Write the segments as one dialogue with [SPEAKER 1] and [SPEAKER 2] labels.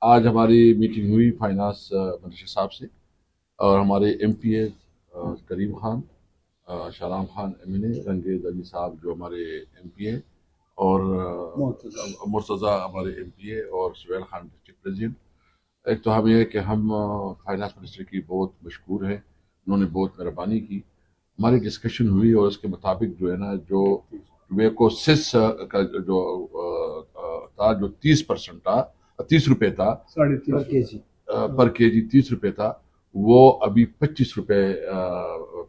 [SPEAKER 1] आज हमारी मीटिंग हुई फाइनेंस मिनिस्टर साहब से और हमारे एमपीए करीम खान, शाहराम खान एमएनए, रंगेज अली साहब जो हमारे एमपीए और मुर्तज़ा हमारे एमपीए और सुहेल खान डिस्ट्रिक्ट प्रेसिडेंट। एक तो हम ये है कि हम फाइनेंस मिनिस्टर की बहुत मशकूर हैं, उन्होंने बहुत मेहरबानी की। हमारी डिस्कशन हुई और उसके मुताबिक जो है ना, जो टोबैको सेस का जो था, जो 30% था, 30 रुपये था,
[SPEAKER 2] 30.5
[SPEAKER 1] पर केजी 30 रुपये था, वो अभी 25 रुपये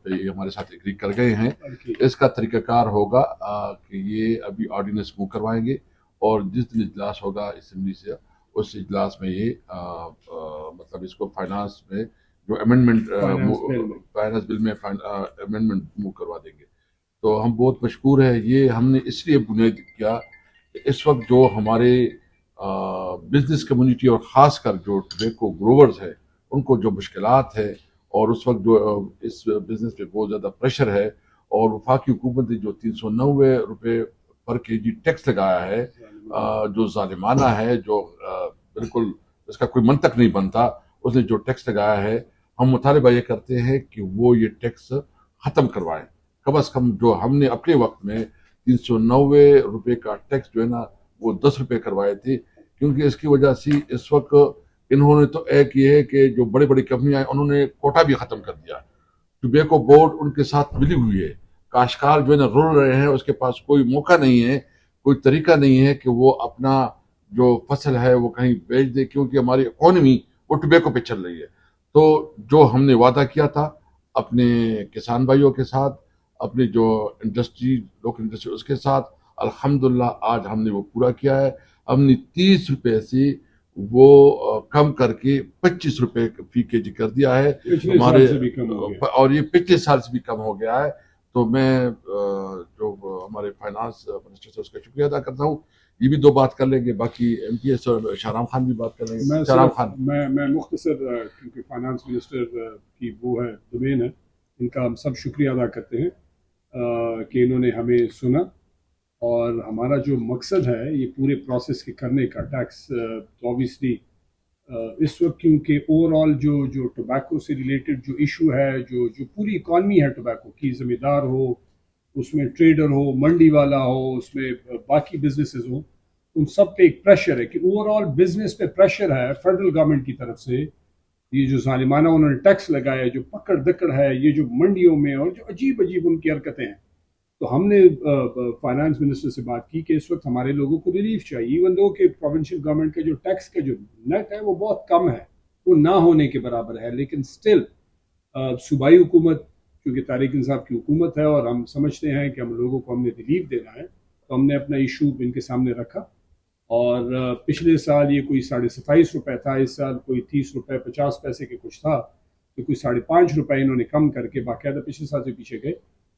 [SPEAKER 1] पे हमारे साथ एग्री कर गए हैं। इसका तरीकाकार होगा कि ये अभी ऑर्डिनेंस मूव करवाएंगे और जिस दिन इजलास होगा असेंबली से, उस इजलास में ये मतलब इसको फाइनेंस में जो अमेंडमेंट फाइनेंस बिल में अमेंडमेंट मूव करवा देंगे। तो हम बहुत मशहूर है। ये हमने इसलिए बुनियाद किया कि इस वक्त जो हमारे बिजनेस कम्युनिटी और ख़ासकर जो टोबैको ग्रोवर्स है, उनको जो मुश्किलात है और उस वक्त जो इस बिज़नेस पे बहुत ज़्यादा प्रेशर है, और वफाकी हुकूमत ने जो 390 रुपये पर केजी टैक्स लगाया है, जो जालिमाना है, जो बिल्कुल इसका कोई मंतक नहीं बनता, उसने जो टैक्स लगाया है, हम मुतालबा ये करते हैं कि वो ये टैक्स ख़त्म करवाएं। कम अज़ कम जो हमने अपने वक्त में 390 रुपये का टैक्स जो है ना, वो 10 रुपये करवाए थे, क्योंकि इसकी वजह से इस वक्त इन्होंने तो एक ये है कि जो बड़ी बड़ी कंपनियां उन्होंने कोटा भी खत्म कर दिया। टोबैको बोर्ड उनके साथ मिली हुई है। काश्तकार जो है ना रुल रहे हैं, उसके पास कोई मौका नहीं है, कोई तरीका नहीं है कि वो अपना जो फसल है वो कहीं बेच दे, क्योंकि हमारी इकोनॉमी वो टोबैको पे चल रही है। तो जो हमने वादा किया था अपने किसान भाइयों के साथ, अपनी जो इंडस्ट्री, लोकल इंडस्ट्री, उसके साथ, अल्हम्दुलिल्लाह आज हमने वो पूरा किया है। हमने 30 रुपये से वो कम करके 25 रुपये फी केजी कर दिया है हमारे, और ये पिछले साल से भी कम हो गया है। तो मैं जो हमारे फाइनेंस मिनिस्टर से उसका शुक्रिया अदा करता हूँ। ये भी दो बात कर लेंगे, बाकी एमपीएस और शाहराम खान भी बात कर लेंगे। शाहराम खान।
[SPEAKER 2] मैं मुख्तसर, क्योंकि फाइनेंस मिनिस्टर की वो है डोमेन है, इनका हम सब शुक्रिया अदा करते हैं कि इन्होंने हमें सुना। और हमारा जो मकसद है ये पूरे प्रोसेस के करने का, टैक्स तो ऑब्वियसली इस वक्त, क्योंकि ओवरऑल जो जो टोबैको से रिलेटेड जो इशू है, जो जो पूरी इकॉनमी है टोबैको की, ज़मींदार हो, उसमें ट्रेडर हो, मंडी वाला हो, उसमें बाकी बिजनेसेस हो, उन सब पे एक प्रेशर है कि ओवरऑल बिजनेस पे प्रेशर है फेडरल गवर्नमेंट की तरफ से। ये जो जालिमाना उन्होंने टैक्स लगाया है, जो पकड़ दकड़ है, ये जो मंडियों में, और जो अजीब अजीब उनकी हरकतें हैं, तो हमने फाइनेंस मिनिस्टर से बात की कि इस वक्त हमारे लोगों को रिलीफ चाहिए, इवन दो कि प्रोविंशियल गवर्नमेंट का जो टैक्स का जो नेट है वो बहुत कम है, वो ना होने के बराबर है, लेकिन स्टिल सूबाई हुकूमत, क्योंकि तारिक इंसाफ की हुकूमत है और हम समझते हैं कि हम लोगों को हमने रिलीफ देना है, तो हमने अपना इशू इनके सामने रखा। और पिछले साल ये कोई 27.5 रुपये था, इस साल कोई 30 रुपये 50 पैसे के कुछ था, तो कोई 5.5 रुपये इन्होंने कम करके बाकायदा पिछले साल से पीछे गए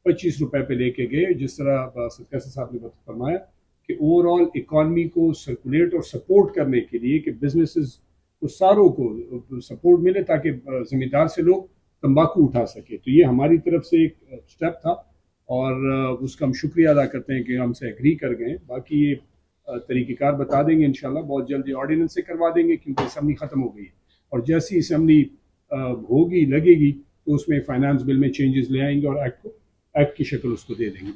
[SPEAKER 2] 25 रुपये पे लेके गए। जिस तरह सदका साहब ने फरमाया कि ओवरऑल इकॉनमी को सर्कुलेट और सपोर्ट करने के लिए कि बिजनेसेस को सारों को सपोर्ट मिले, ताकि ज़मींदार से लोग तंबाकू उठा सके। तो ये हमारी तरफ से एक स्टेप था और उसका हम शुक्रिया अदा करते हैं कि हमसे एग्री कर गए। बाकी ये तरीक़ेकार बता देंगे इंशाल्लाह, बहुत जल्दी ऑर्डिनेंस से करवा देंगे, क्योंकि असम्बली ख़त्म हो गई है और जैसी असम्बली होगी लगेगी तो उसमें फाइनेंस बिल में चेंजेस ले आएंगे और एक्ट की शक्ल उसको दे देंगे।